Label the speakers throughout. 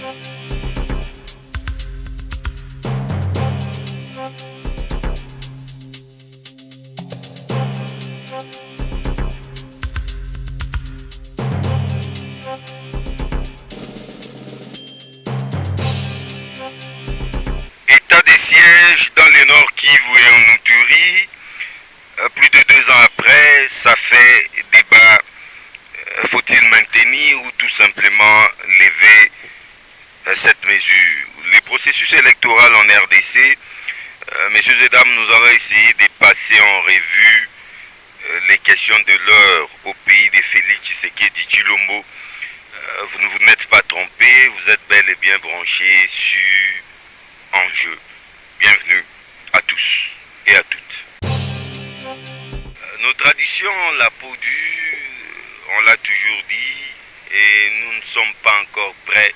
Speaker 1: État des sièges dans le Nord Kivu et en Ituri. Plus de 2 ans après, ça fait débat. Faut-il maintenir ou tout simplement lever cette mesure? Le processus électoral en RDC, messieurs et dames, nous allons essayer de passer en revue les questions de l'heure au pays de Félix Tshisekedi Tshilombo. Vous ne vous n'êtes pas trompé, vous êtes bel et bien branchés sur Enjeu. Bienvenue à tous et à toutes. Nos traditions, la peau dure, on l'a toujours dit, et nous ne sommes pas encore prêts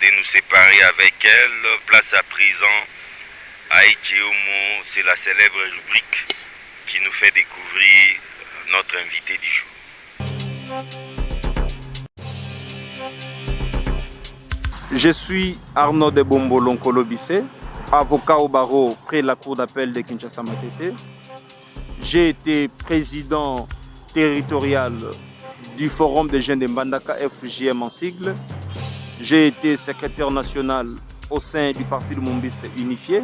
Speaker 1: de nous séparer avec elle. Place à présent à Echiomo, c'est la célèbre rubrique qui nous fait découvrir notre invité du jour.
Speaker 2: Je suis Arnaud de Bombolo Nkolobissé, avocat au barreau près de la cour d'appel de Kinshasa-Matete. J'ai été président territorial du Forum des jeunes de Mbandaka, FJM en sigle. J'ai été secrétaire national au sein du Parti Lumumbiste Unifié.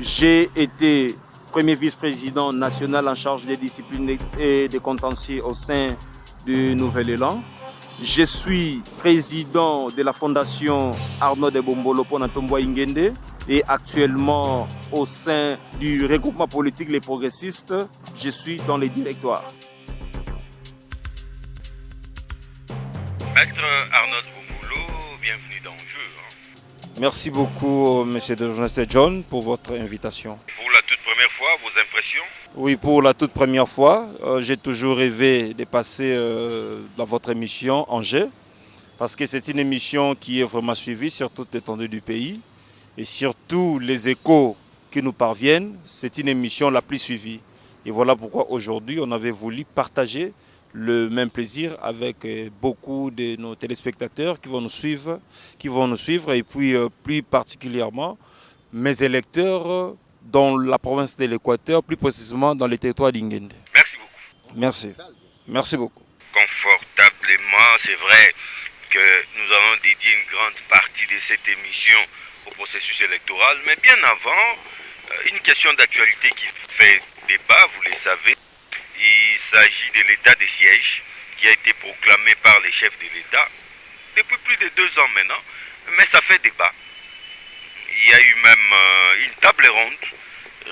Speaker 2: J'ai été premier vice-président national en charge des disciplines et des contentieux au sein du Nouvel Élan. Je suis président de la fondation Arnaud de Bombolo Ponatomboa Ingende et actuellement au sein du regroupement politique Les Progressistes, je suis dans les directoires.
Speaker 1: Maître Arnaud Bombolo, bienvenue dans le jeu.
Speaker 3: Merci beaucoup, monsieur le journaliste John, pour votre invitation.
Speaker 1: Pour la toute première fois, vos impressions?
Speaker 3: Oui, pour la toute première fois, j'ai toujours rêvé de passer dans votre émission Enjeu, parce que c'est une émission qui est vraiment suivie sur toute l'étendue du pays. Et surtout, les échos qui nous parviennent, c'est une émission la plus suivie. Et voilà pourquoi aujourd'hui, on avait voulu partager le même plaisir avec beaucoup de nos téléspectateurs qui vont nous suivre et puis plus particulièrement mes électeurs dans la province de l'Équateur, plus précisément dans le territoire d'Ingende.
Speaker 1: Merci beaucoup.
Speaker 3: Merci. Merci beaucoup.
Speaker 1: Confortablement, c'est vrai que nous allons dédier une grande partie de cette émission au processus électoral, mais bien avant, une question d'actualité qui fait débat, vous le savez. Il s'agit de l'état des sièges qui a été proclamé par les chefs de l'État depuis plus de 2 ans maintenant, mais ça fait débat. Il y a eu même une table ronde,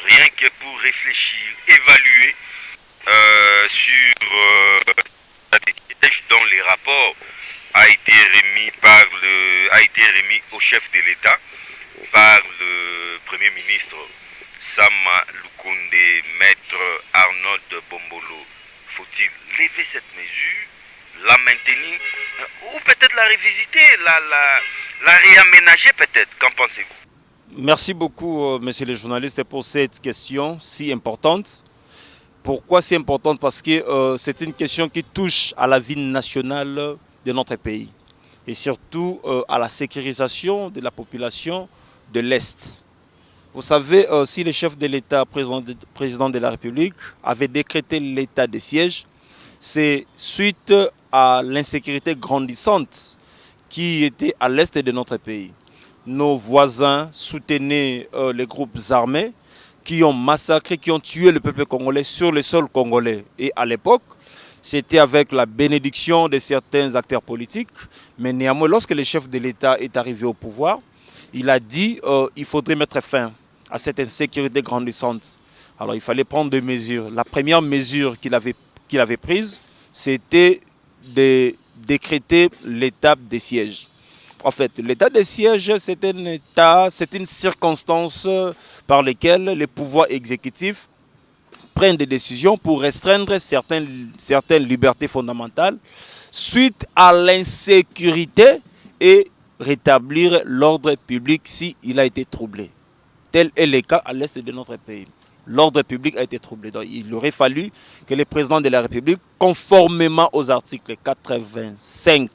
Speaker 1: rien que pour réfléchir, évaluer sur l'état des sièges dont les rapports a été remis au chef de l'État par le Premier ministre Sama Lukonde, maître Arnaud de Bombolo. Faut-il lever cette mesure, la maintenir ou peut-être la revisiter, la réaménager peut-être? Qu'en pensez-vous?
Speaker 3: Merci beaucoup, monsieur le journaliste, pour cette question si importante. Pourquoi si importante? Parce que c'est une question qui touche à la vie nationale de notre pays et surtout à la sécurisation de la population de l'Est. Vous savez, si le chef de l'État, président de la République, avait décrété l'état de siège, c'est suite à l'insécurité grandissante qui était à l'est de notre pays. Nos voisins soutenaient les groupes armés qui ont massacré, qui ont tué le peuple congolais sur le sol congolais. Et à l'époque, c'était avec la bénédiction de certains acteurs politiques. Mais néanmoins, lorsque le chef de l'État est arrivé au pouvoir, il a dit qu'il faudrait mettre fin à cette insécurité grandissante. Alors il fallait prendre des mesures. La première mesure qu'il avait prise, c'était de décréter l'état des sièges. En fait, l'état des sièges, c'est une circonstance par laquelle les pouvoirs exécutifs prennent des décisions pour restreindre certaines libertés fondamentales suite à l'insécurité et rétablir l'ordre public s'il a été troublé. Tel est le cas à l'est de notre pays. L'ordre public a été troublé. Donc, il aurait fallu que le président de la République, conformément aux articles 85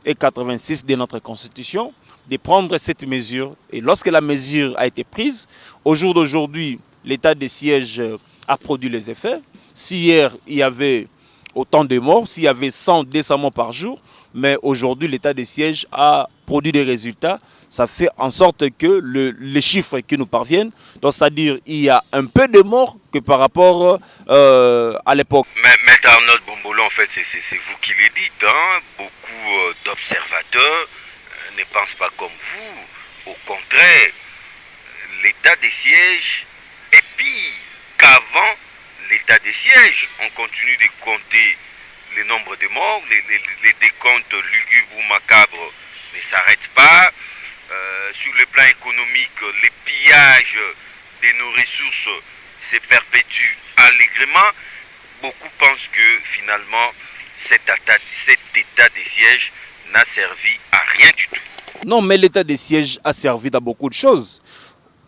Speaker 3: et 86 de notre Constitution, de prendre cette mesure. Et lorsque la mesure a été prise, au jour d'aujourd'hui, l'état de siège a produit les effets. Si hier, il y avait autant de morts, s'il y avait 100, 200 morts par jour, mais aujourd'hui, l'état de siège a produit des résultats. Ça fait en sorte que les chiffres qui nous parviennent, c'est-à-dire il y a un peu de morts que par rapport à l'époque.
Speaker 1: Mais Maître Arnaud Bombolo, en fait, c'est vous qui le dites. Hein? Beaucoup d'observateurs ne pensent pas comme vous. Au contraire, l'état de siège est pire qu'avant l'état de siège. On continue de compter le nombre de morts, les décomptes lugubres ou macabres ne s'arrêtent pas. Sur le plan économique, les pillages de nos ressources se perpétuent allègrement. Beaucoup pensent que finalement cet état de siège n'a servi à rien du tout.
Speaker 3: Non, mais l'état de siège a servi à beaucoup de choses.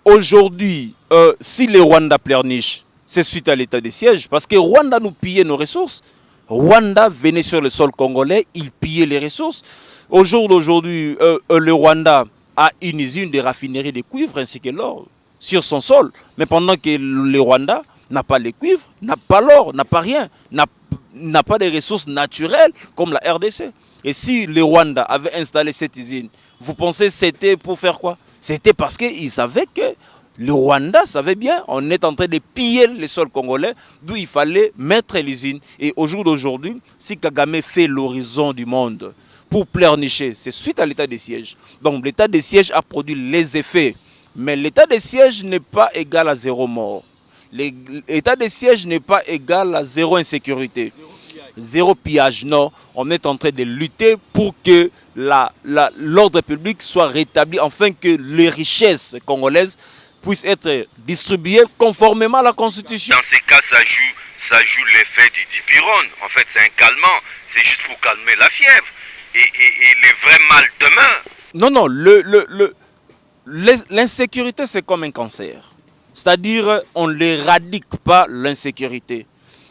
Speaker 3: Aujourd'hui, si le Rwanda pleurniche, c'est suite à l'état de siège, parce que Rwanda nous pillait nos ressources. Rwanda venait sur le sol congolais, il pillait les ressources. Au jour d'aujourd'hui, le Rwanda a une usine de raffinerie de cuivre ainsi que l'or sur son sol. Mais pendant que le Rwanda n'a pas le cuivre, n'a pas l'or, n'a pas rien, n'a pas de ressources naturelles comme la RDC. Et si le Rwanda avait installé cette usine, vous pensez que c'était pour faire quoi? C'était parce qu'il savait que le Rwanda savait bien, on est en train de piller le sol congolais, d'où il fallait mettre l'usine. Et au jour d'aujourd'hui, si Kagame fait l'horizon du monde pour pleurnicher, c'est suite à l'état de siège. Donc l'état de siège a produit les effets. Mais l'état de siège n'est pas égal à 0 mort. L'état de siège n'est pas égal à 0 insécurité. 0 pillage, non. On est en train de lutter pour que l'ordre public soit rétabli, afin que les richesses congolaises puissent être distribuées conformément à la Constitution.
Speaker 1: Dans ces cas, ça joue l'effet du dipyrone. En fait, c'est un calmant. C'est juste pour calmer la fièvre. Et les vrais mal demain.
Speaker 3: Non, l'insécurité, c'est comme un cancer. C'est-à-dire, on n'éradique pas l'insécurité,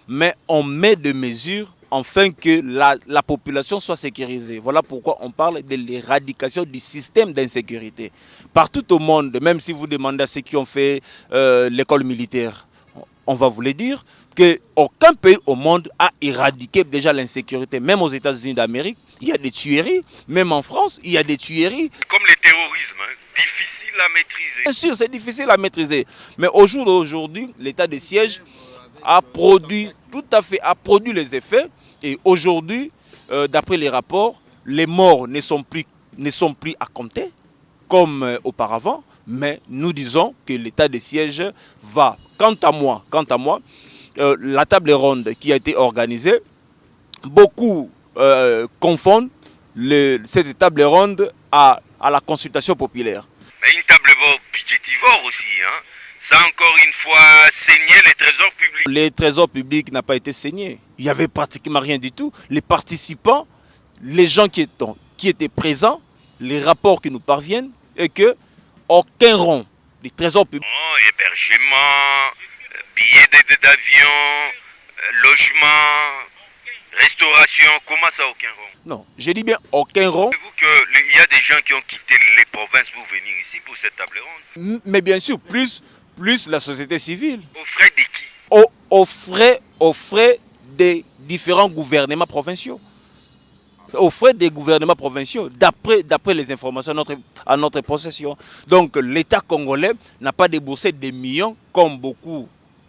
Speaker 3: mais on met des mesures afin que la population soit sécurisée. Voilà pourquoi on parle de l'éradication du système d'insécurité. Partout au monde, même si vous demandez à ceux qui ont fait l'école militaire, on va vous le dire, qu'aucun pays au monde a éradiqué déjà l'insécurité. Même aux États-Unis d'Amérique, il y a des tueries. Même en France, il y a des tueries.
Speaker 1: Comme le terrorisme, hein, difficile à maîtriser.
Speaker 3: Bien sûr, c'est difficile à maîtriser. Mais au jour d'aujourd'hui, l'état de siège a produit les effets. Et aujourd'hui, d'après les rapports, les morts ne sont plus à compter comme auparavant. Mais nous disons que l'état de siège va. Quant à moi, la table ronde qui a été organisée, beaucoup confondent cette table ronde à la consultation populaire.
Speaker 1: Mais une table ronde budgétivore aussi, hein. Ça a encore une fois saigné les trésors publics.
Speaker 3: Les trésors publics n'ont pas été saignés. Il n'y avait pratiquement rien du tout. Les participants, les gens qui étaient présents, les rapports qui nous parviennent, et que aucun rond des trésors publics.
Speaker 1: Hébergement, billets d'avion, logement, restauration, comment ça aucun rond?
Speaker 3: Non, je dis bien aucun rond.
Speaker 1: Savez-vous qu'il y a des gens qui ont quitté les provinces pour venir ici pour cette table ronde?
Speaker 3: Mais bien sûr, plus la société civile.
Speaker 1: Aux frais de qui?
Speaker 3: Aux frais des différents gouvernements provinciaux. Aux frais des gouvernements provinciaux, d'après les informations à notre possession. Donc l'État congolais n'a pas déboursé des millions, comme beaucoup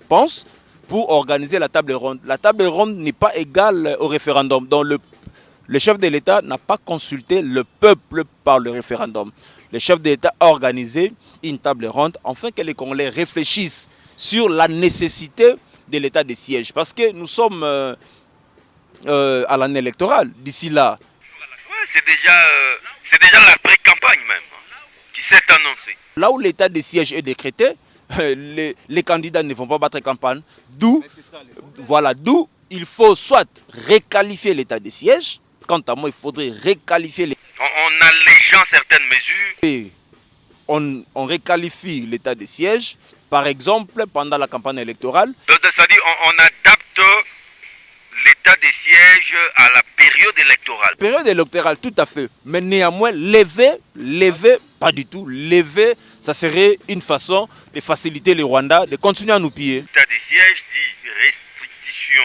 Speaker 3: pensent, pour organiser la table ronde. La table ronde n'est pas égale au référendum. Donc le chef de l'État n'a pas consulté le peuple par le référendum. Le chef de l'État a organisé une table ronde afin que les Congolais réfléchissent sur la nécessité de l'état de siège. Parce que nous sommes à l'année électorale. D'ici là.
Speaker 1: Ouais, c'est déjà la pré-campagne même qui s'est annoncée.
Speaker 3: Là où l'état de siège est décrété, les candidats ne vont pas battre campagne. D'où il faut soit requalifier l'état de siège. Quant à moi, il faudrait requalifier les...
Speaker 1: En allégeant certaines mesures.
Speaker 3: Et on requalifie l'état de siège, par exemple, pendant la campagne électorale.
Speaker 1: C'est-à-dire on adapte l'état l'état des sièges à la période électorale.
Speaker 3: Période électorale, tout à fait. Mais néanmoins, lever, pas du tout. Lever, ça serait une façon de faciliter les Rwandais de continuer à nous piller.
Speaker 1: L'état des sièges dit restriction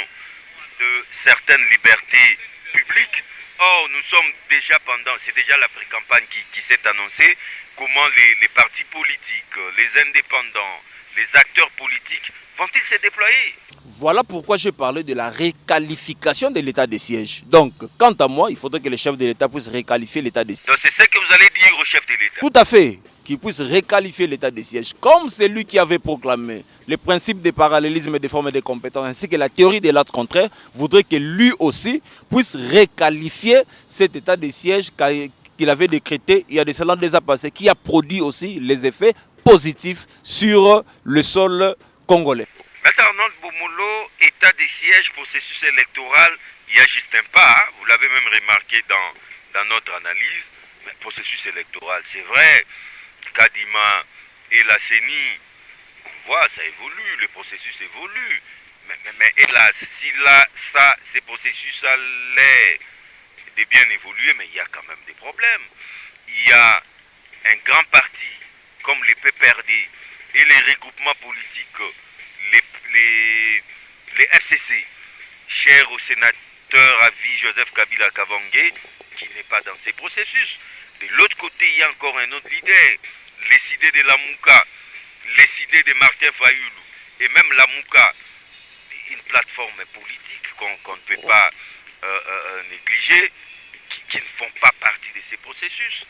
Speaker 1: de certaines libertés publiques. Or, nous sommes déjà c'est déjà la pré-campagne qui s'est annoncée, comment les partis politiques, les indépendants, les acteurs politiques vont-ils se déployer?
Speaker 3: Voilà pourquoi j'ai parlé de la réqualification de l'état de siège. Donc, quant à moi, il faudrait que le chef de l'État puisse réqualifier l'état de siège.
Speaker 1: Donc c'est ce que vous allez dire au chef de l'État?
Speaker 3: Tout à fait, qu'il puisse réqualifier l'état de siège, comme c'est lui qui avait proclamé le principe des parallélismes des formes et des compétences, ainsi que la théorie de l'acte contraire, voudrait que lui aussi puisse réqualifier cet état de siège qu'il avait décrété il y a de cela des années passées, qui a produit aussi les effets positifs sur le sol congolais.
Speaker 1: Maître Arnold Bomolo, état des sièges, processus électoral, il y a juste un pas, hein? Vous l'avez même remarqué dans notre analyse, mais processus électoral, c'est vrai, Kadima et la CENI, on voit, ça évolue, le processus évolue, mais hélas, si là, ces processus allaient de bien évoluer, mais il y a quand même des problèmes. Il y a un grand parti, comme les PPRD et les regroupements politiques, les FCC, chers au sénateur à vie Joseph Kabila Kabange, qui n'est pas dans ces processus. De l'autre côté, il y a encore un autre leader, les idées de la Mouka, les idées de Martin Fayoulou, et même la Mouka, une plateforme politique qu'on ne peut pas négliger, qui ne font pas partie de ces processus.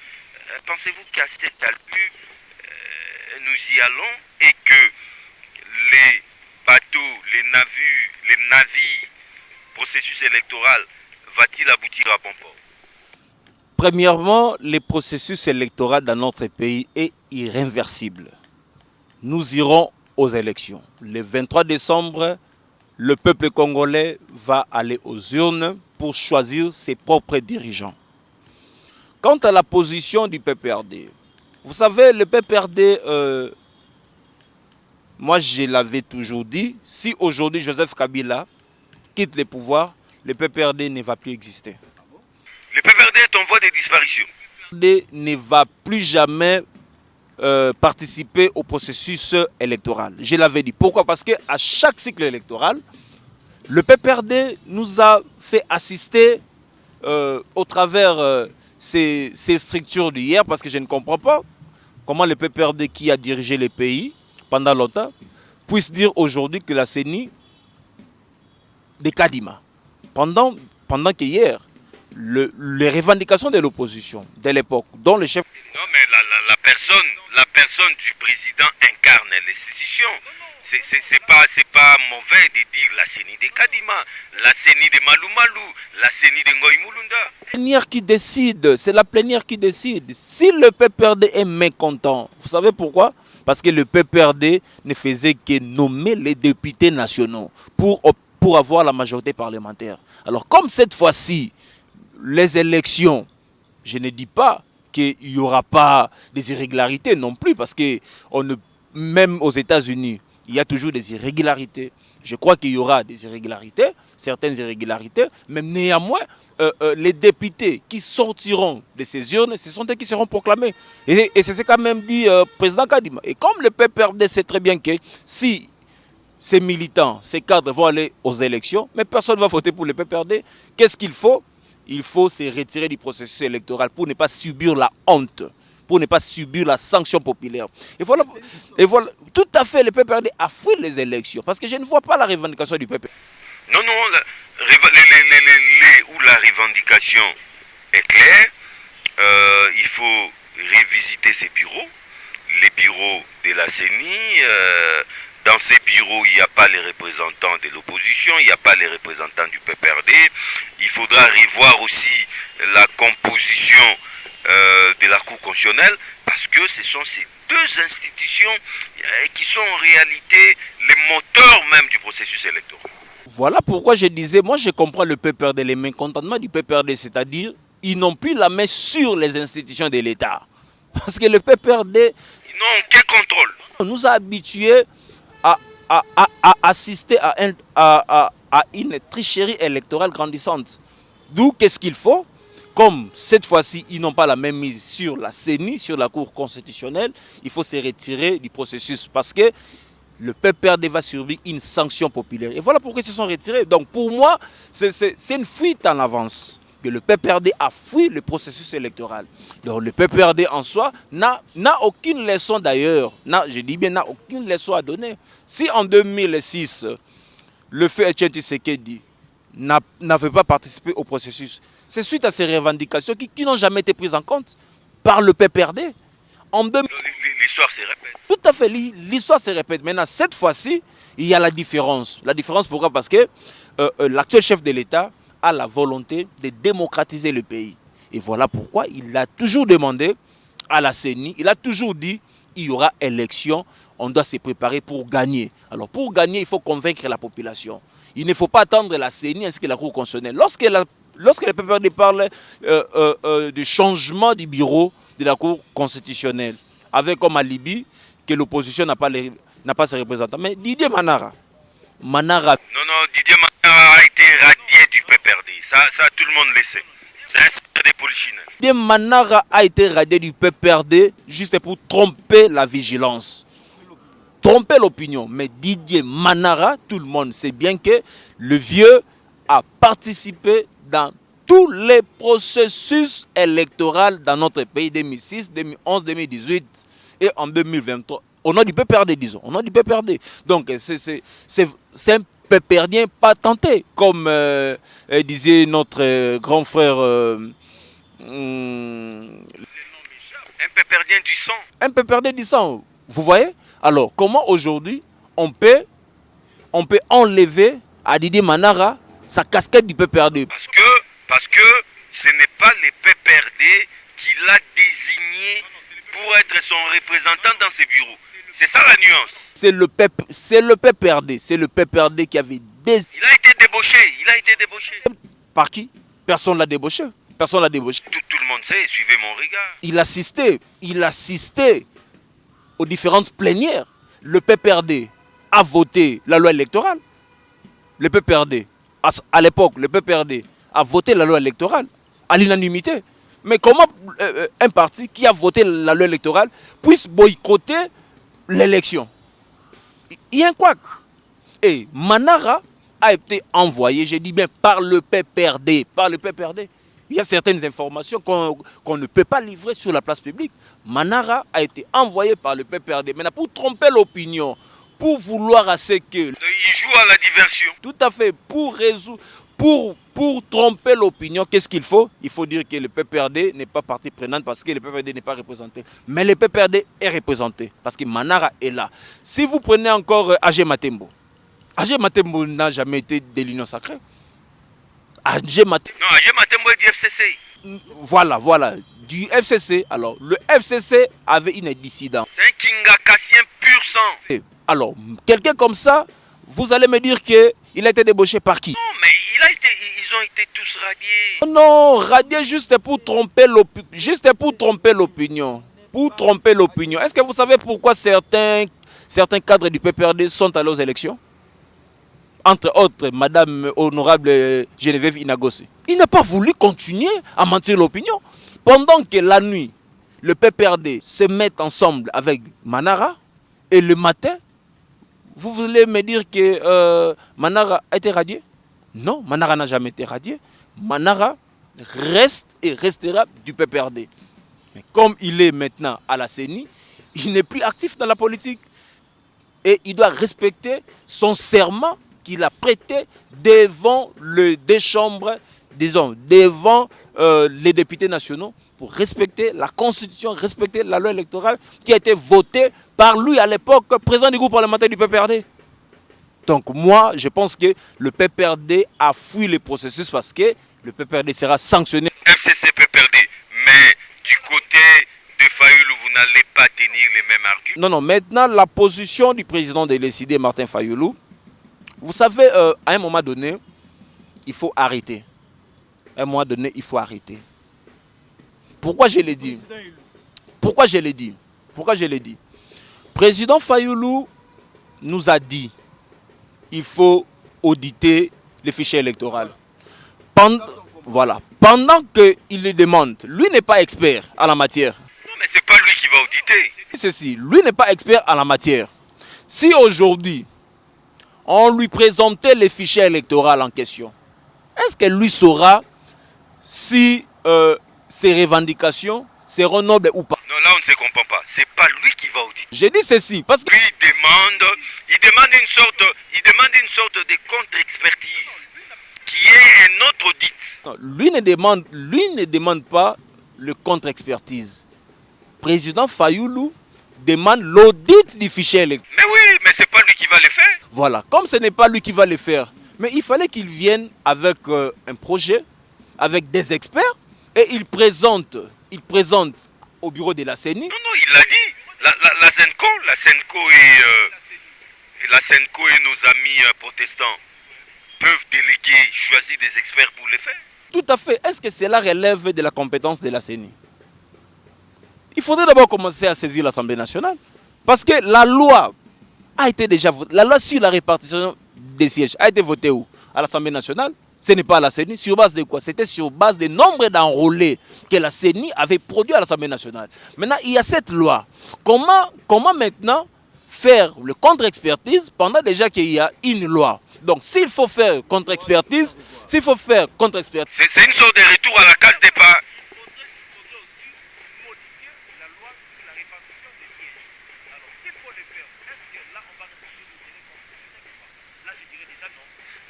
Speaker 1: Pensez-vous qu'à cet allure, nous y allons et que les bateaux, les navires, processus électoral, va-t-il aboutir à bon port?
Speaker 3: Premièrement, le processus électoral dans notre pays est irréversible. Nous irons aux élections. Le 23 décembre, le peuple congolais va aller aux urnes pour choisir ses propres dirigeants. Quant à la position du PPRD, vous savez, le PPRD, moi je l'avais toujours dit, si aujourd'hui Joseph Kabila quitte le pouvoir, le PPRD ne va plus exister.
Speaker 1: Le PPRD est en voie de disparition.
Speaker 3: Le PPRD ne va plus jamais participer au processus électoral. Je l'avais dit. Pourquoi? Parce qu'à chaque cycle électoral, le PPRD nous a fait assister au travers ces structures d'hier, parce que je ne comprends pas comment le PPRD qui a dirigé le pays pendant longtemps puisse dire aujourd'hui que la CENI de Kadima, pendant qu'hier, les revendications de l'opposition de l'époque, dont le chef...
Speaker 1: Non, mais la personne du président incarne l'institution. C'est pas mauvais de dire la CENI de Kadima, la CENI de Malou Malou, la CENI de Ngoï Moulunda.
Speaker 3: La plénière qui décide, c'est la plénière qui décide. Si le PPRD est mécontent, vous savez pourquoi? Parce que le PPRD ne faisait que nommer les députés nationaux pour avoir la majorité parlementaire. Alors comme cette fois-ci, les élections, je ne dis pas qu'il n'y aura pas des irrégularités non plus, parce que même aux États-Unis, il y a toujours des irrégularités. Je crois qu'il y aura des irrégularités, certaines irrégularités, mais néanmoins, les députés qui sortiront de ces urnes, ce sont eux qui seront proclamés. Et c'est ce qu'a même dit le président Kadima. Et comme le PPRD sait très bien que si ces militants, ces cadres vont aller aux élections, mais personne ne va voter pour le PPRD, qu'est-ce qu'il faut? Il faut se retirer du processus électoral pour ne pas subir la honte, pour ne pas subir la sanction populaire. Et voilà, tout à fait, le PPRD a fui les élections, parce que je ne vois pas la revendication du PPRD.
Speaker 1: Non, où la revendication est claire, il faut revisiter ces bureaux, les bureaux de la CENI. Dans ces bureaux, il n'y a pas les représentants de l'opposition, il n'y a pas les représentants du PPRD. Il faudra revoir aussi la composition de la Cour constitutionnelle, parce que ce sont ces deux institutions qui sont en réalité les moteurs même du processus électoral.
Speaker 3: Voilà pourquoi je disais, moi je comprends le PPRD, les mécontentements du PPRD, c'est-à-dire ils n'ont plus la main sur les institutions de l'État. Parce que le PPRD...
Speaker 1: Ils n'ont aucun contrôle.
Speaker 3: Nous a habitués à assister à une tricherie électorale grandissante. D'où qu'est-ce qu'il faut? Comme cette fois-ci, ils n'ont pas la même mise sur la CENI, sur la Cour constitutionnelle, il faut se retirer du processus parce que le PPRD va subir une sanction populaire. Et voilà pourquoi ils se sont retirés. Donc pour moi, c'est une fuite en avance. Que le PPRD a fui le processus électoral. Donc le PPRD en soi n'a aucune leçon d'ailleurs, je dis bien n'a aucune leçon à donner. Si en 2006, le feu Etienne Tshisekedi n'avait pas participé au processus, c'est suite à ces revendications qui n'ont jamais été prises en compte par le PPRD.
Speaker 1: L'histoire se répète.
Speaker 3: Tout à fait, l'histoire se répète. Maintenant, cette fois-ci, il y a la différence. La différence, pourquoi? Parce que l'actuel chef de l'État a la volonté de démocratiser le pays. Et voilà pourquoi il a toujours demandé à la CENI, il a toujours dit il y aura élection, on doit se préparer pour gagner. Alors pour gagner, il faut convaincre la population. Il ne faut pas attendre la CENI ainsi que la Cour constitutionnelle. Lorsque le PPRD parle du changement du bureau de la Cour constitutionnelle, avec comme alibi que l'opposition n'a pas ses représentants. Mais Didier Manara.
Speaker 1: Non, Didier Manara a été radié du PPRD. Ça tout le monde le sait. C'est un secret de polichinelle.
Speaker 3: Didier Manara a été radié du PPRD juste pour tromper la vigilance. Tromper l'opinion. Mais Didier Manara, tout le monde sait bien que le vieux a participé dans tous les processus électoraux dans notre pays 2006, 2011, 2018 et en 2023. Au nom du PPRD, disons. Au nom du PPRD. Donc, c'est un PPRDien pas tenté, comme disait notre grand frère.
Speaker 1: Un PPRDien du sang.
Speaker 3: Un PPRDien du sang. Vous voyez? Alors, comment aujourd'hui on peut enlever à Didier Manara sa casquette du PPRD?
Speaker 1: Parce que ce n'est pas le PPRD qui l'a désigné pour être son représentant dans ses bureaux. C'est ça la nuance.
Speaker 3: C'est le PPRD. C'est le PPRD qui avait
Speaker 1: Il a été débauché.
Speaker 3: Par qui? Personne ne l'a débauché. Personne l'a débauché.
Speaker 1: Tout le monde sait, suivez mon regard.
Speaker 3: Il assistait aux différentes plénières. Le PPRD a voté la loi électorale. Le PPRD, à l'époque, le PPRD a voté la loi électorale à l'unanimité. Mais comment un parti qui a voté la loi électorale puisse boycotter l'élection? Il y a un couac. Et Manara a été envoyé, je dis bien, par le PPRD. Il y a certaines informations qu'on ne peut pas livrer sur la place publique. Manara a été envoyé par le PPRD. Maintenant, pour tromper l'opinion, pour vouloir à ce que...
Speaker 1: Il joue à la diversion.
Speaker 3: Tout à fait. Pour tromper l'opinion, qu'est-ce qu'il faut? Il faut dire que le PPRD n'est pas partie prenante parce que le PPRD n'est pas représenté. Mais le PPRD est représenté parce que Manara est là. Si vous prenez encore AG Matembo n'a jamais été de l'Union sacrée. AG
Speaker 1: Matembo est du FCC.
Speaker 3: Voilà. Du FCC. Alors, le FCC avait une dissidence.
Speaker 1: C'est un Kingakassien pur sang.
Speaker 3: Alors, quelqu'un comme ça, vous allez me dire qu'il a été débauché par qui?
Speaker 1: Non, mais ils ont été tous radiés.
Speaker 3: Non, radiés juste pour tromper l'opinion. Pour tromper l'opinion. Est-ce que vous savez pourquoi certains cadres du PPRD sont allés aux élections? Entre autres, Madame Honorable Geneviève Inagossi. Il n'a pas voulu continuer à mentir l'opinion. Pendant que la nuit, le PPRD se met ensemble avec Manara, et le matin, vous voulez me dire que Manara a été radié? Non, Manara n'a jamais été radié. Manara reste et restera du PPRD. Mais comme il est maintenant à la CENI, il n'est plus actif dans la politique. Et il doit respecter son serment qu'il a prêté devant les deux chambres, disons, devant les députés nationaux, pour respecter la Constitution, respecter la loi électorale qui a été votée par lui à l'époque, président du groupe parlementaire du PPRD. Donc moi, je pense que le PPRD a fui le processus parce que le PPRD sera sanctionné.
Speaker 1: FCC PPRD, mais du côté de Fayoulou, vous n'allez pas tenir les mêmes arguments.
Speaker 3: Non, maintenant, la position du président de l'ECD, Martin Fayoulou, vous savez, à un moment donné, il faut arrêter. À un moment donné, il faut arrêter. Pourquoi je l'ai dit? Président Fayoulou nous a dit il faut auditer le fichier électoral. Pendant qu'il le demande, lui n'est pas expert en la matière.
Speaker 1: Non, mais c'est pas lui qui va auditer.
Speaker 3: Ceci, lui n'est pas expert en la matière. Si aujourd'hui, on lui présentait le fichier électoral en question, est-ce que lui saura si ses revendications seront nobles ou pas?
Speaker 1: Non, là on ne se comprend pas. C'est pas lui qui va auditer.
Speaker 3: J'ai dit ceci parce que
Speaker 1: Lui il demande une sorte de contre-expertise qui est un autre audit.
Speaker 3: non, lui ne demande pas le contre-expertise. Président Fayoulou demande l'audit du fichier électoral.
Speaker 1: Mais oui, mais c'est pas lui qui va le faire.
Speaker 3: Voilà, comme ce n'est pas lui qui va le faire, mais il fallait qu'il vienne avec un projet, avec des experts, et il présente au bureau de la CENI.
Speaker 1: Non, il l'a dit. La Senco et nos amis protestants peuvent déléguer, choisir des experts pour le faire.
Speaker 3: Tout à fait. Est-ce que cela relève de la compétence de la CENI? Il faudrait d'abord commencer à saisir l'Assemblée nationale. Parce que la loi a été déjà votée. La loi sur la répartition des sièges a été votée où? À l'Assemblée nationale. Ce n'est pas à la CENI. Sur base de quoi? C'était sur base des nombres d'enrôlés que la CENI avait produit à l'Assemblée nationale. Maintenant, il y a cette loi. Comment maintenant faire le contre-expertise pendant déjà qu'il y a une loi? Donc, s'il faut faire contre-expertise,
Speaker 1: C'est une sorte de retour à la case départ.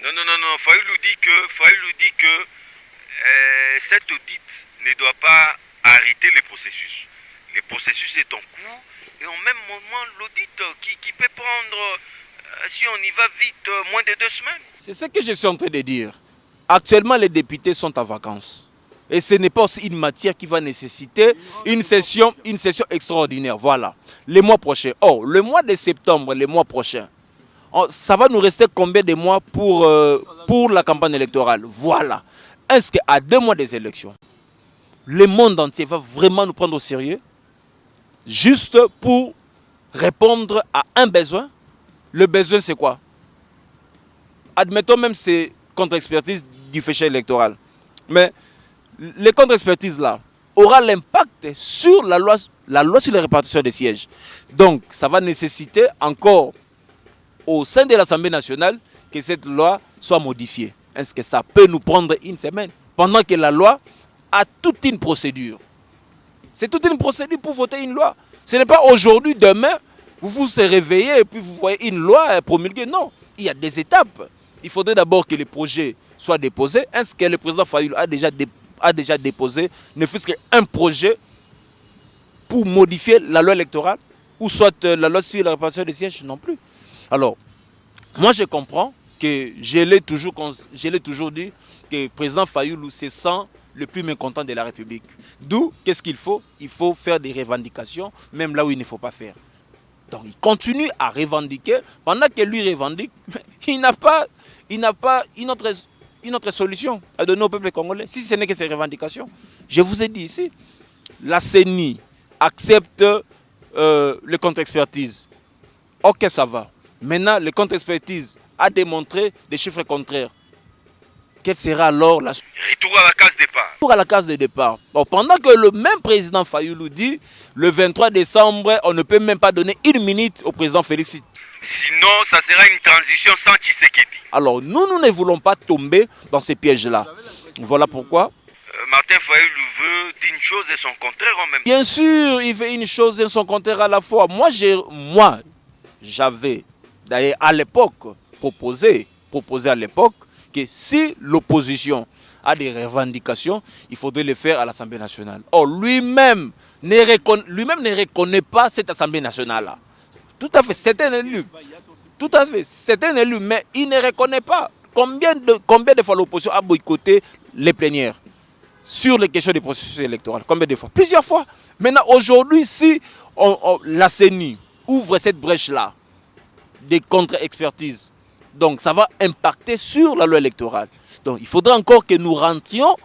Speaker 1: Non. Fayoulou dit que cet audit ne doit pas arrêter le processus. Le processus est en cours et en même moment l'audit qui peut prendre, si on y va vite, moins de 2 semaines.
Speaker 3: c'est ce que je suis en train de dire. Actuellement, les députés sont en vacances. Et ce n'est pas aussi une matière qui va nécessiter une session extraordinaire. Voilà. Le mois prochain. Oh, le mois de septembre, le mois prochain. Ça va nous rester combien de mois pour la campagne électorale? Voilà. Est-ce qu'à 2 mois des élections, le monde entier va vraiment nous prendre au sérieux? Juste pour répondre à un besoin? Le besoin, c'est quoi? Admettons même c'est contre-expertise du fichier électoral. Mais les contre-expertises là aura l'impact sur la loi sur la répartition des sièges. Donc, ça va nécessiter encore au sein de l'Assemblée nationale que cette loi soit modifiée. Est-ce que ça peut nous prendre une semaine? Pendant que la loi a toute une procédure. C'est toute une procédure pour voter une loi. Ce n'est pas aujourd'hui, demain, vous vous réveillez et puis vous voyez une loi promulguée. Non, il y a des étapes. Il faudrait d'abord que les projets soient déposés. Est-ce que le président Fayoulou a déjà déposé ne fût-ce qu'un projet pour modifier la loi électorale ou soit la loi sur la répartition des sièges? Non plus. Alors, moi je comprends que je l'ai toujours dit que le président Fayoulou se sent le plus mécontent de la République. D'où, qu'est-ce qu'il faut? Il faut faire des revendications, même là où il ne faut pas faire. Donc il continue à revendiquer, pendant que lui revendique, il n'a pas une autre solution à donner au peuple congolais, si ce n'est que ses revendications. Je vous ai dit ici, la CENI accepte le contre-expertise. Ok, ça va. Maintenant, le contre-expertise a démontré des chiffres contraires. Quelle sera alors la
Speaker 1: Retour à la case départ.
Speaker 3: Retour à la case de départ. Bon, pendant que le même président Fayoulou dit, le 23 décembre, on ne peut même pas donner 1 minute au président Félix.
Speaker 1: Sinon, ça sera une transition sans Tshisekedi.
Speaker 3: Alors, nous ne voulons pas tomber dans ces pièges-là. Voilà pourquoi.
Speaker 1: Martin Fayoulou veut d'une chose et son contraire en même temps.
Speaker 3: Bien sûr, il veut une chose et son contraire à la fois. Moi, j'avais, d'ailleurs, à l'époque, proposé à l'époque, que si l'opposition a des revendications, il faudrait les faire à l'Assemblée nationale. Or, lui-même ne reconnaît pas cette Assemblée nationale-là. Tout à fait, c'est un élu. Tout à fait, c'est un élu, mais il ne reconnaît pas. Combien de fois l'opposition a boycotté les plénières sur les questions du processus électoral? Combien de fois? Plusieurs fois. Maintenant, aujourd'hui, si la CENI ouvre cette brèche-là, des contre-expertises, donc ça va impacter sur la loi électorale. Donc il faudra encore que nous rentrions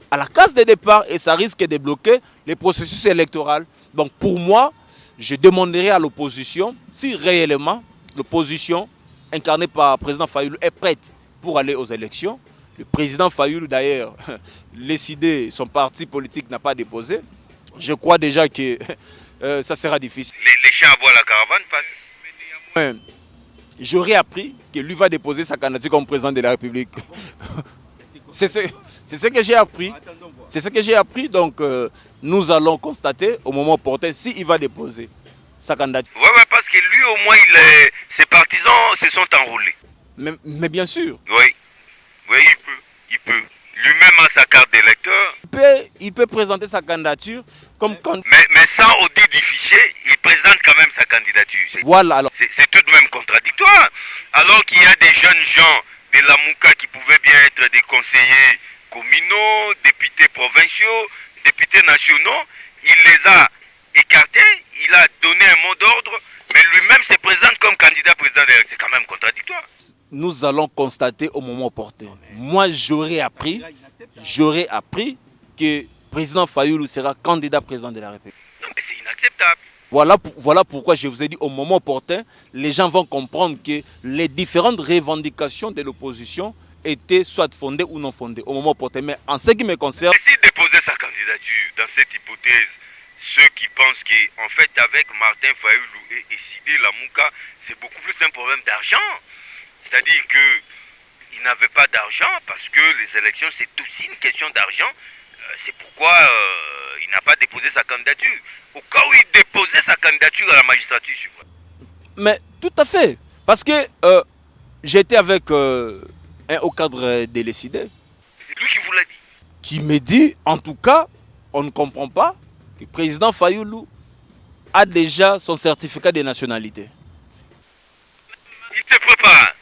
Speaker 3: à la case de départ et ça risque de bloquer le processus électoral. Donc pour moi, je demanderai à l'opposition si réellement l'opposition incarnée par le président Fayoulou est prête pour aller aux élections. Le président Fayoulou, d'ailleurs, décidé, son parti politique n'a pas déposé. Je crois déjà que ça sera difficile.
Speaker 1: Les chiens à bois, la caravane passe.
Speaker 3: J'aurais appris que lui va déposer sa candidature comme président de la République. C'est ce que j'ai appris. C'est ce que j'ai appris. Donc, nous allons constater au moment opportun s'il va déposer sa candidature.
Speaker 1: Ouais, parce que lui, au moins, ses partisans se sont enrôlés.
Speaker 3: Mais bien sûr.
Speaker 1: Oui, il peut. Lui-même a sa carte d'électeur.
Speaker 3: Il peut présenter sa candidature comme candidat.
Speaker 1: Mais sans audit du fichier, il présente quand même sa candidature.
Speaker 3: Voilà. Alors.
Speaker 1: C'est tout de même contradictoire. Alors qu'il y a des jeunes gens de la Mouka qui pouvaient bien être des conseillers communaux, députés provinciaux, députés nationaux, il les a écartés, il a donné un mot d'ordre, mais lui-même se présente comme candidat président. C'est quand même contradictoire.
Speaker 3: Nous allons constater au moment opportun. Moi, j'aurais appris que le président Fayoulou sera candidat président de la République.
Speaker 1: Non, mais c'est inacceptable.
Speaker 3: Voilà pourquoi je vous ai dit au moment opportun, les gens vont comprendre que les différentes revendications de l'opposition étaient soit fondées ou non fondées au moment opportun. Mais en ce qui me concerne...
Speaker 1: Et s'il déposait sa candidature dans cette hypothèse, ceux qui pensent qu'en fait avec Martin Fayoulou et Sidé Lamouka, c'est beaucoup plus un problème d'argent. C'est-à-dire qu'il n'avait pas d'argent parce que les élections, c'est aussi une question d'argent. C'est pourquoi il n'a pas déposé sa candidature. Au cas où il déposait sa candidature à la magistrature suprême.
Speaker 3: Mais tout à fait. Parce que j'étais avec un haut cadre de l'ECID.
Speaker 1: C'est lui qui vous l'a dit.
Speaker 3: Qui me dit, en tout cas, on ne comprend pas que le président Fayoulou a déjà son certificat de nationalité.
Speaker 1: Il se prépare.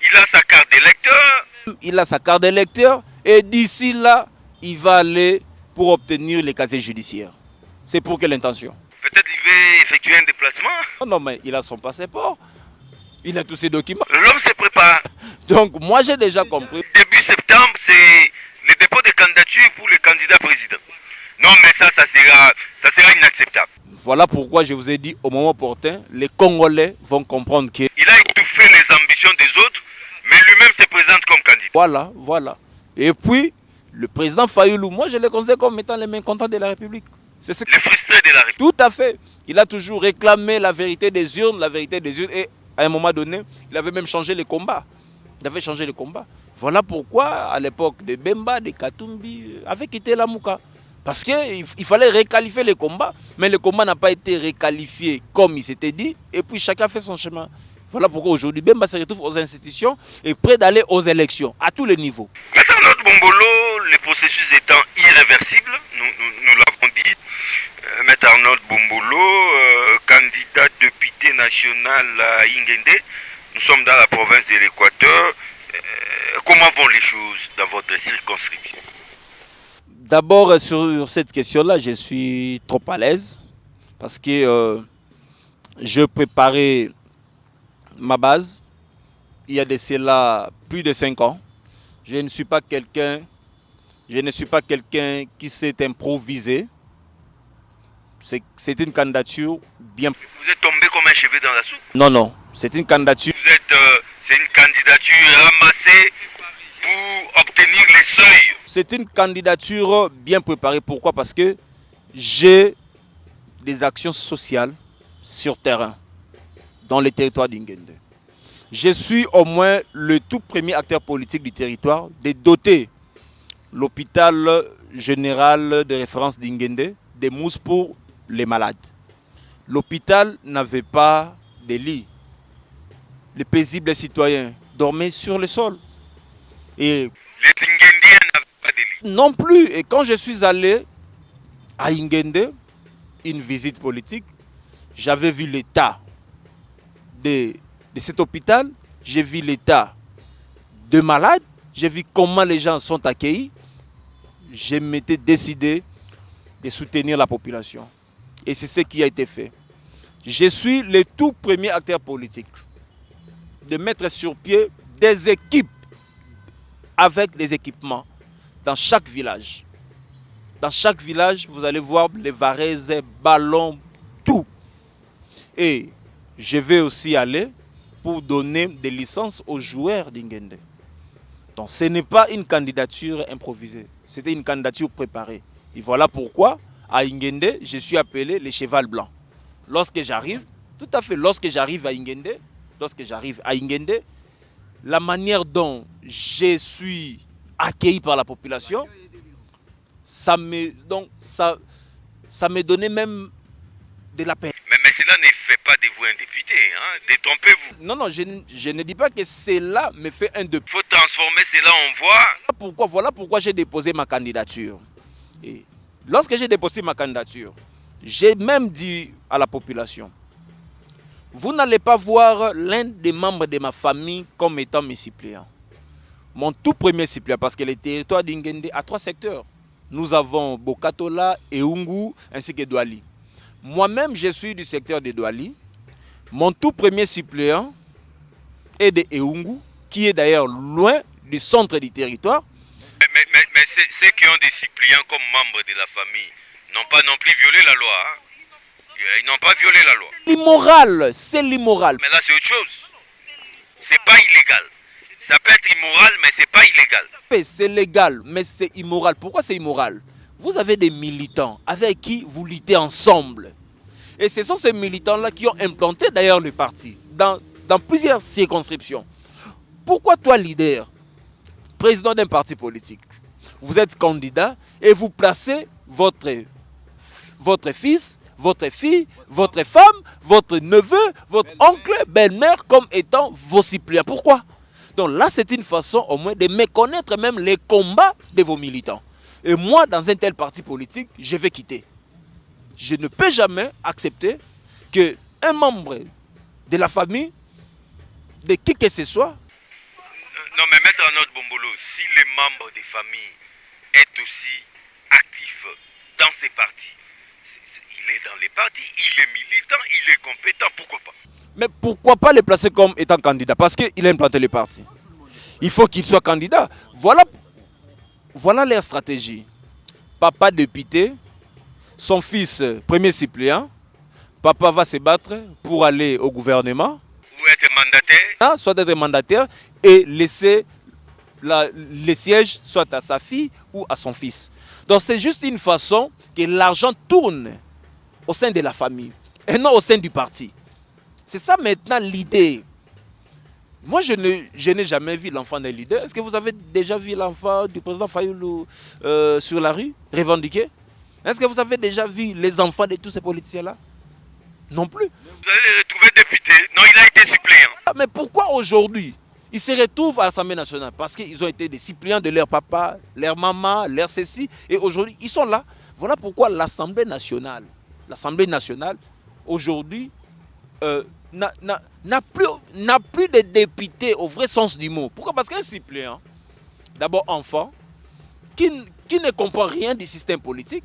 Speaker 1: Il a sa carte d'électeur.
Speaker 3: Il a sa carte d'électeur et d'ici là, il va aller pour obtenir les casiers judiciaires. C'est pour quelle intention?
Speaker 1: Peut-être il veut effectuer un déplacement.
Speaker 3: Non, mais il a son passeport. Il a tous ses documents.
Speaker 1: L'homme se prépare.
Speaker 3: Donc, moi, j'ai déjà compris.
Speaker 1: Début septembre, c'est le dépôt de candidature pour le candidat président. Non, mais ça sera inacceptable.
Speaker 3: Voilà pourquoi je vous ai dit, au moment opportun, les Congolais vont comprendre que...
Speaker 1: Il a étouffé les ambitions des autres, mais lui-même se présente comme candidat.
Speaker 3: Voilà. Et puis, le président Fayoulou, moi, je le considère comme étant les mécontents de la République.
Speaker 1: Les frustrés de la République.
Speaker 3: Tout à fait. Il a toujours réclamé la vérité des urnes, et à un moment donné, il avait même changé les combats. Voilà pourquoi, à l'époque de Bemba, de Katumbi, avait quitté la Mouka. Parce qu'il fallait réqualifier les combats, mais le combat n'a pas été réqualifié comme il s'était dit, et puis chacun fait son chemin. Voilà pourquoi aujourd'hui, Bemba se retrouve aux institutions et prêt d'aller aux élections, à tous les niveaux.
Speaker 1: Maître Arnaud Bombolo, le processus étant irréversible, nous l'avons dit, Maître Arnaud Bombolo, candidat député national à Ingende, nous sommes dans la province de l'Équateur. Comment vont les choses dans votre circonscription?
Speaker 3: D'abord, sur cette question-là, je suis trop à l'aise parce que je préparais ma base il y a de cela plus de 5 ans. Je ne suis pas quelqu'un qui s'est improvisé. C'est une candidature bien...
Speaker 1: Vous êtes tombé comme un cheveu dans la soupe?
Speaker 3: Non, c'est une candidature...
Speaker 1: C'est une candidature ramassée pour obtenir les seuils.
Speaker 3: C'est une candidature bien préparée. Pourquoi? Parce que j'ai des actions sociales sur terrain, dans le territoire d'Ingende. Je suis au moins le tout premier acteur politique du territoire de doter l'hôpital général de référence d'Ingende des mousses pour les malades. L'hôpital n'avait pas de lit. Les paisibles citoyens dormaient sur le sol. Et
Speaker 1: les Ingendiens n'avaient pas de lit.
Speaker 3: Non plus. Et quand je suis allé à Ingende, une visite politique, j'avais vu l'état de cet hôpital, j'ai vu l'état de malades, j'ai vu comment les gens sont accueillis. Je m'étais décidé de soutenir la population. Et c'est ce qui a été fait. Je suis le tout premier acteur politique de mettre sur pied des équipes avec des équipements dans chaque village. Dans chaque village, vous allez voir les varaises, ballons, tout. Et je vais aussi aller pour donner des licences aux joueurs d'Ingende. Donc ce n'est pas une candidature improvisée, c'était une candidature préparée. Et voilà pourquoi, à Ingende, je suis appelé le cheval blanc. Lorsque j'arrive, tout à fait, lorsque j'arrive à Ingende, la manière dont je suis accueilli par la population, ça me donnait même de la peine.
Speaker 1: Mais cela ne fait pas de vous un député, hein? Détrompez-vous.
Speaker 3: Non, non, je ne dis pas que cela me fait un député.
Speaker 1: Il faut transformer cela en voix.
Speaker 3: Voilà pourquoi j'ai déposé ma candidature. Et lorsque j'ai déposé ma candidature, j'ai même dit à la population, vous n'allez pas voir l'un des membres de ma famille comme étant mes suppléants. Mon tout premier suppléant, parce que le territoire d'Ingende a 3 secteurs. Nous avons Bokatola, Eungu ainsi que Douali. Moi-même, je suis du secteur de Douali. Mon tout premier suppléant est de Eungu, qui est d'ailleurs loin du centre du territoire.
Speaker 1: Mais ceux qui ont des suppléants comme membres de la famille n'ont pas non plus violé la loi. Hein? Ils n'ont pas violé la loi.
Speaker 3: L'immoral, c'est l'immoral.
Speaker 1: Mais là, c'est autre chose. C'est pas illégal. Ça peut être immoral, mais c'est pas illégal.
Speaker 3: C'est légal, mais c'est immoral. Pourquoi c'est immoral? Vous avez des militants avec qui vous luttez ensemble. Et ce sont ces militants-là qui ont implanté d'ailleurs le parti dans plusieurs circonscriptions. Pourquoi toi, leader, président d'un parti politique, vous êtes candidat et vous placez votre fils, votre fille, votre femme, votre neveu, votre oncle, belle-mère comme étant vos suppléants? Pourquoi? Donc là, c'est une façon au moins de méconnaître même les combats de vos militants. Et moi, dans un tel parti politique, je vais quitter. Je ne peux jamais accepter qu'un membre de la famille, de qui que ce soit...
Speaker 1: Non, mais Maître Arnaud Bombolo, si les membres des familles est aussi actif dans ces partis, il est dans les partis, il est militant, il est compétent, pourquoi pas?
Speaker 3: Mais pourquoi pas les placer comme étant candidat? Parce qu'il a implanté le parti. Il faut qu'il soit candidat. Voilà leur stratégie. Papa député, son fils premier suppléant, papa va se battre pour aller au gouvernement.
Speaker 1: Ou être mandataire.
Speaker 3: Soit être mandataire et laisser les sièges soit à sa fille ou à son fils. Donc c'est juste une façon que l'argent tourne au sein de la famille et non au sein du parti. C'est ça maintenant l'idée. Moi je n'ai jamais vu l'enfant d'un leader. Est-ce que vous avez déjà vu l'enfant du président Fayoulou sur la rue revendiquer? Est-ce que vous avez déjà vu les enfants de tous ces politiciens-là? Non plus.
Speaker 1: Vous allez les retrouver députés. Non, il a été suppléant.
Speaker 3: Mais pourquoi aujourd'hui ils se retrouvent à l'Assemblée nationale? Parce qu'ils ont été des suppléants de leur papa, leur maman, leur ceci. Et aujourd'hui, ils sont là. Voilà pourquoi l'Assemblée nationale, aujourd'hui, n'a plus de députés au vrai sens du mot. Pourquoi? Parce qu'un suppléant, d'abord enfant, qui ne comprend rien du système politique,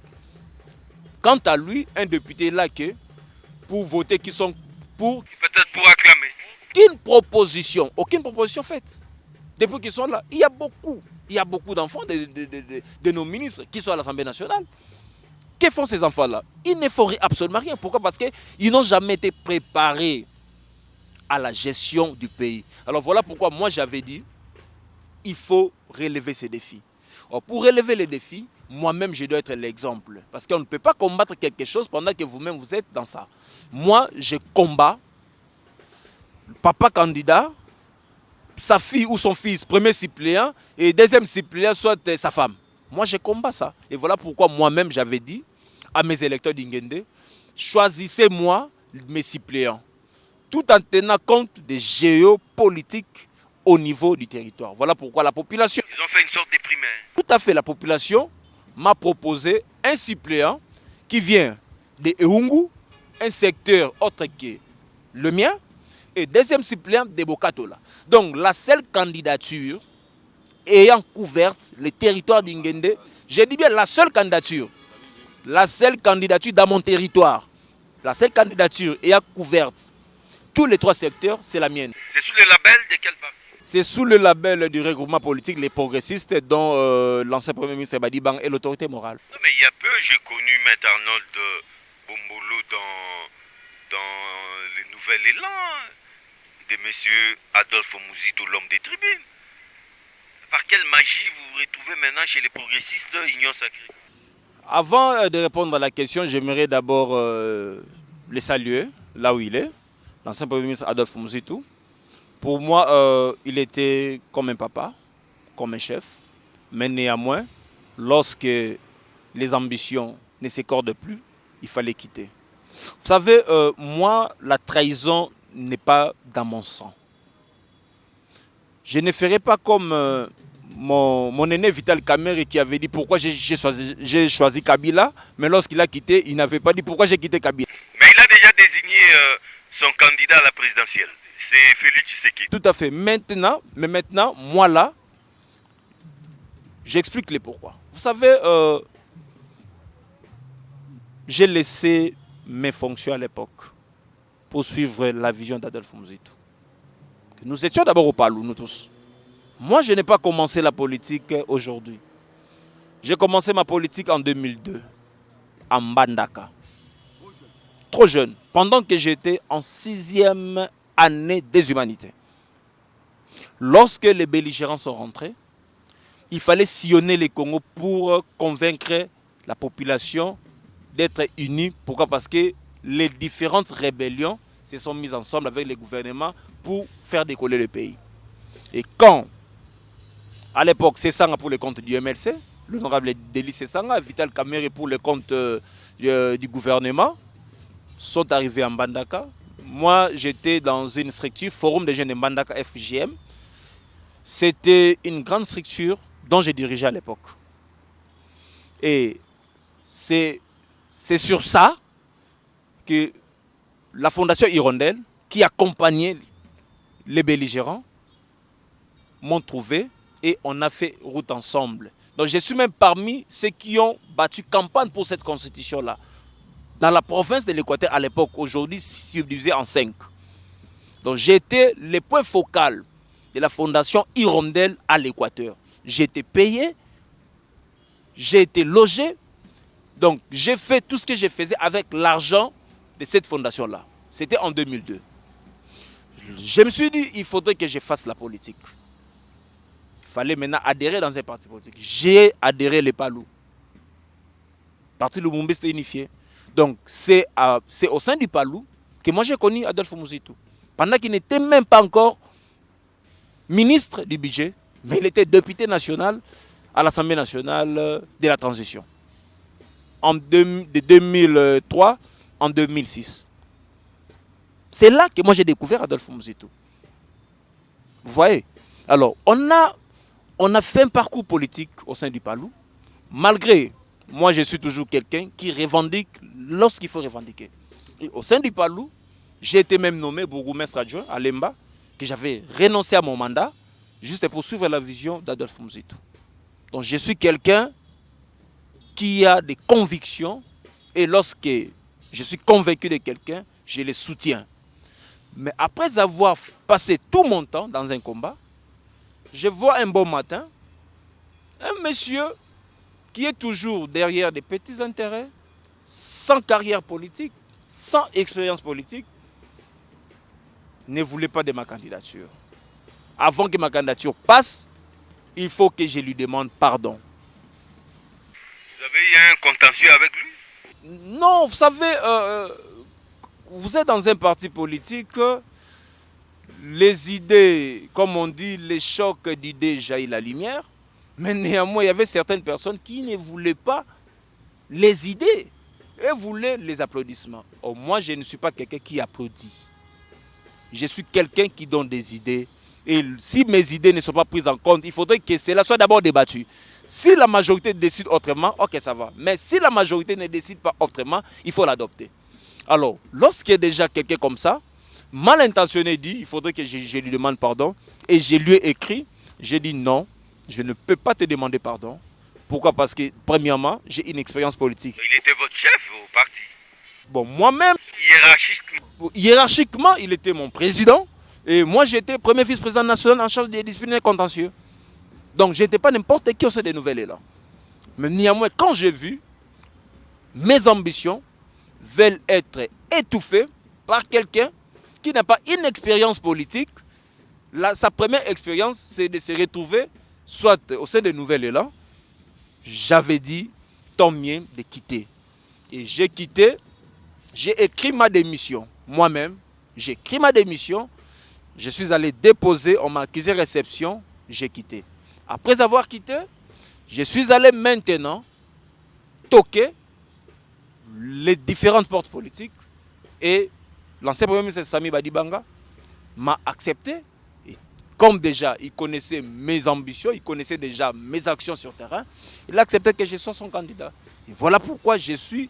Speaker 3: quant à lui, un député là que pour voter, qui sont pour...
Speaker 1: Peut-être pour acclamer.
Speaker 3: Aucune proposition faite. Depuis qu'ils sont là, il y a beaucoup d'enfants de nos ministres qui sont à l'Assemblée nationale. Que font ces enfants-là? Ils ne font absolument rien. Pourquoi? Parce qu'ils n'ont jamais été préparés à la gestion du pays. Alors voilà pourquoi moi j'avais dit, il faut relever ces défis. Or, pour relever les défis, moi-même je dois être l'exemple. Parce qu'on ne peut pas combattre quelque chose pendant que vous-même vous êtes dans ça. Moi, je combats papa candidat, sa fille ou son fils, premier suppléant, et deuxième suppléant, soit sa femme. Moi, je combats ça. Et voilà pourquoi moi-même, j'avais dit à mes électeurs d'Ingende, choisissez-moi mes suppléants, tout en tenant compte des géopolitiques au niveau du territoire. Voilà pourquoi la population...
Speaker 1: Ils ont fait une sorte de primaire.
Speaker 3: Tout à fait, la population m'a proposé un suppléant qui vient de Eungu, un secteur autre que le mien, et deuxième suppléant de Bokatola. Donc la seule candidature ayant couverte le territoire d'Ingende, je dis bien la seule candidature dans mon territoire, la seule candidature ayant couverte tous les 3 secteurs, c'est la mienne.
Speaker 1: C'est sous le label de quel parti?
Speaker 3: C'est sous le label du regroupement politique Les Progressistes, dont l'ancien Premier ministre Badi Bang est l'autorité morale.
Speaker 1: Non, mais il y a peu, j'ai connu Maître Arnaud Bombolo dans les Nouvel Élan. de M. Adolphe Mouzito, l'homme des tribunes. Par quelle magie vous vous retrouvez maintenant chez les progressistes Union Sacrée?
Speaker 3: Avant de répondre à la question, j'aimerais d'abord le saluer là où il est, l'ancien Premier ministre Adolphe Mouzito. Pour moi, il était comme un papa, comme un chef, mais néanmoins, lorsque les ambitions ne s'accordent plus, il fallait quitter. Vous savez, moi, la trahison n'est pas dans mon sang. Je ne ferai pas comme mon aîné Vital Kamerhe qui avait dit pourquoi j'ai choisi Kabila, mais lorsqu'il a quitté, il n'avait pas dit pourquoi j'ai quitté Kabila.
Speaker 1: Mais il a déjà désigné son candidat à la présidentielle. C'est Félix Tshisekedi.
Speaker 3: Tout à fait. Maintenant, moi là, j'explique les pourquoi. Vous savez, j'ai laissé mes fonctions à l'époque pour suivre la vision d'Adolphe Mouzito. Nous étions d'abord au Palou, nous tous. Moi, je n'ai pas commencé la politique aujourd'hui. J'ai commencé ma politique en 2002, à Mbandaka. Trop jeune, pendant que j'étais en 6e année des humanités. Lorsque les belligérants sont rentrés, il fallait sillonner les Congos pour convaincre la population d'être unie. Pourquoi? Parce que les différentes rébellions se sont mises ensemble avec les gouvernements pour faire décoller le pays. Et quand, à l'époque, Sessanga pour le compte du MLC, l'honorable Délis Sessanga, Vital Kamerhe pour le compte du gouvernement, sont arrivés en Mbandaka. Moi, j'étais dans une structure, Forum des jeunes de Mbandaka FGM. C'était une grande structure dont j'ai dirigé à l'époque. Et c'est sur ça que la Fondation Hirondelle, qui accompagnait les belligérants, m'ont trouvé et on a fait route ensemble. Donc je suis même parmi ceux qui ont battu campagne pour cette constitution-là. Dans la province de l'Équateur à l'époque, aujourd'hui subdivisée en 5. Donc j'étais le point focal de la Fondation Hirondelle à l'Équateur. J'ai été payé, j'ai été logé. Donc j'ai fait tout ce que je faisais avec l'argent de cette fondation-là. C'était en 2002. Je me suis dit, il faudrait que je fasse la politique. Il fallait maintenant adhérer dans un parti politique. J'ai adhéré les Palou. Le parti Lumumba c'était unifié. Donc c'est au sein du Palou que moi j'ai connu Adolphe Mouzito. Pendant qu'il n'était même pas encore ministre du budget, mais il était député national à l'Assemblée nationale de la transition. De 2003 en 2006. C'est là que moi j'ai découvert Adolphe Mouzito. Vous voyez? Alors, on a fait un parcours politique au sein du Palou. Malgré, moi je suis toujours quelqu'un qui revendique lorsqu'il faut revendiquer. Et au sein du Palou, j'ai été même nommé bourgmestre adjoint à Lemba, que j'avais renoncé à mon mandat, juste pour suivre la vision d'Adolphe Mouzito. Donc je suis quelqu'un qui a des convictions et lorsque je suis convaincu de quelqu'un, je le soutiens. Mais après avoir passé tout mon temps dans un combat, je vois un beau matin un monsieur qui est toujours derrière des petits intérêts, sans carrière politique, sans expérience politique, ne voulait pas de ma candidature. Avant que ma candidature passe, il faut que je lui demande pardon.
Speaker 1: Vous avez eu un contentieux avec lui?
Speaker 3: Non, vous savez, vous êtes dans un parti politique, les idées, comme on dit, les chocs d'idées jaillissent la lumière, mais néanmoins, il y avait certaines personnes qui ne voulaient pas les idées et voulaient les applaudissements. Or, moi, je ne suis pas quelqu'un qui applaudit. Je suis quelqu'un qui donne des idées. Et si mes idées ne sont pas prises en compte, il faudrait que cela soit d'abord débattu. Si la majorité décide autrement, ok, ça va. Mais si la majorité ne décide pas autrement, il faut l'adopter. Alors, lorsqu'il y a déjà quelqu'un comme ça, mal intentionné dit, il faudrait que je lui demande pardon. Et je lui ai écrit, j'ai dit non, je ne peux pas te demander pardon. Pourquoi? Parce que, premièrement, j'ai une expérience politique.
Speaker 1: Il était votre chef au parti?
Speaker 3: Bon, moi-même,
Speaker 1: hiérarchiquement,
Speaker 3: il était mon président. Et moi, j'étais premier vice-président national en charge des disciplinaires contentieux. Donc, je n'étais pas n'importe qui au sein des nouvelles élan. Mais néanmoins, quand j'ai vu mes ambitions veulent être étouffées par quelqu'un qui n'a pas une expérience politique, sa première expérience, c'est de se retrouver soit au sein de Nouvel Élan. J'avais dit, tant mieux de quitter. Et j'ai quitté, j'ai écrit ma démission. Moi-même, j'ai écrit ma démission. Je suis allé déposer, on m'a accusé réception, j'ai quitté. Après avoir quitté, je suis allé maintenant toquer les différentes portes politiques et l'ancien Premier ministre Sami Badibanga m'a accepté. Et comme déjà il connaissait mes ambitions, il connaissait déjà mes actions sur terrain, il a accepté que je sois son candidat. Et voilà pourquoi je suis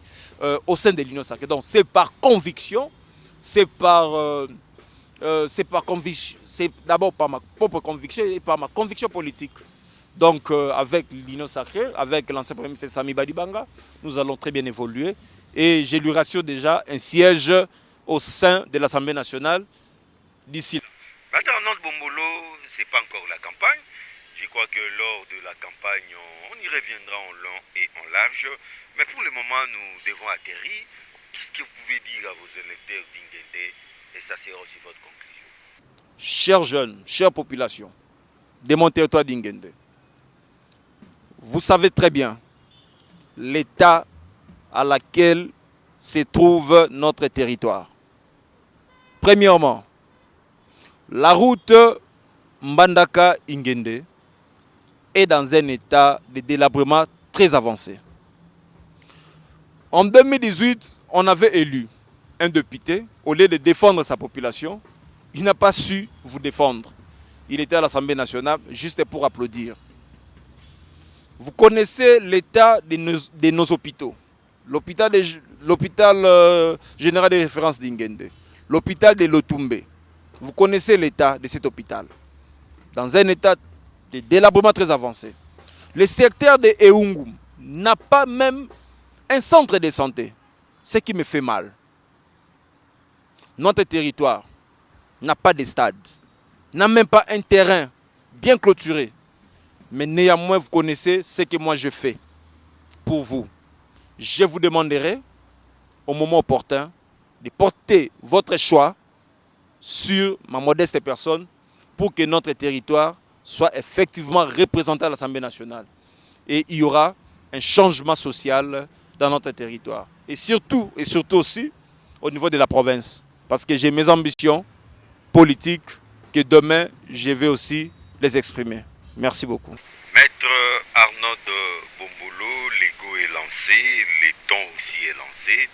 Speaker 3: au sein de l'Union sacrée. Donc c'est par conviction, c'est conviction, c'est d'abord par ma propre conviction et par ma conviction politique. Donc avec l'Union sacrée, avec l'ancien Premier ministre Sami Badibanga, nous allons très bien évoluer. Et je lui rassure déjà un siège au sein de l'Assemblée nationale d'ici là.
Speaker 1: Madame Arnaud Bombolo, ce n'est pas encore la campagne. Je crois que lors de la campagne, on y reviendra en long et en large. Mais pour le moment, nous devons atterrir. Qu'est-ce que vous pouvez dire à vos électeurs d'Inguindé? Et ça sera aussi votre conclusion.
Speaker 3: Chers jeunes, chère population de mon territoire d'Inguindé, vous savez très bien l'état à laquelle se trouve notre territoire. Premièrement, la route Mbandaka-Inguindé est dans un état de délabrement très avancé. En 2018, on avait élu un député, au lieu de défendre sa population, il n'a pas su vous défendre. Il était à l'Assemblée nationale juste pour applaudir. Vous connaissez l'état de nos hôpitaux. L'hôpital général de référence d'Inguindé, l'hôpital de Lotumbe. Vous connaissez l'état de cet hôpital. Dans un état de délabrement très avancé. Le secteur de Eungum n'a pas même un centre de santé. Ce qui me fait mal. Notre territoire n'a pas de stade, n'a même pas un terrain bien clôturé. Mais néanmoins, vous connaissez ce que moi je fais pour vous. Je vous demanderai, au moment opportun, de porter votre choix sur ma modeste personne pour que notre territoire soit effectivement représenté à l'Assemblée nationale. Et il y aura un changement social dans notre territoire. Et surtout aussi au niveau de la province. Parce que j'ai mes ambitions politiques que demain, je vais aussi les exprimer. Merci beaucoup.
Speaker 1: Maître Arnaud Bombolo, l'ego est lancé, le ton aussi est lancé.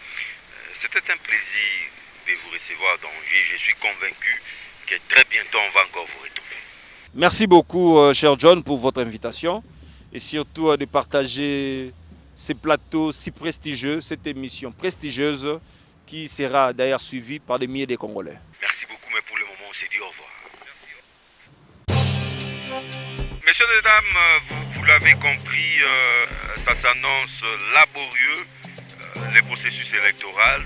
Speaker 1: C'était un plaisir de vous recevoir dans Angers. Je suis convaincu que très bientôt on va encore vous retrouver.
Speaker 3: Merci beaucoup, cher John, pour votre invitation et surtout de partager ces plateaux si prestigieux, cette émission prestigieuse qui sera d'ailleurs suivie par des milliers de Congolais.
Speaker 1: Merci beaucoup, mais pour le moment, on s'est dit au revoir. Merci. Messieurs et dames, vous l'avez compris, ça s'annonce laborieux, le processus électoral,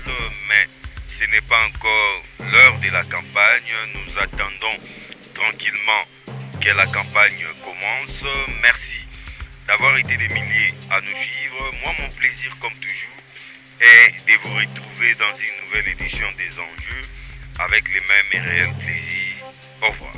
Speaker 1: mais ce n'est pas encore l'heure de la campagne. Nous attendons tranquillement que la campagne commence. Merci d'avoir été des milliers à nous suivre. Moi, mon plaisir, comme toujours, est de vous retrouver dans une nouvelle édition des Enjeux avec les mêmes et réels plaisirs. Au revoir.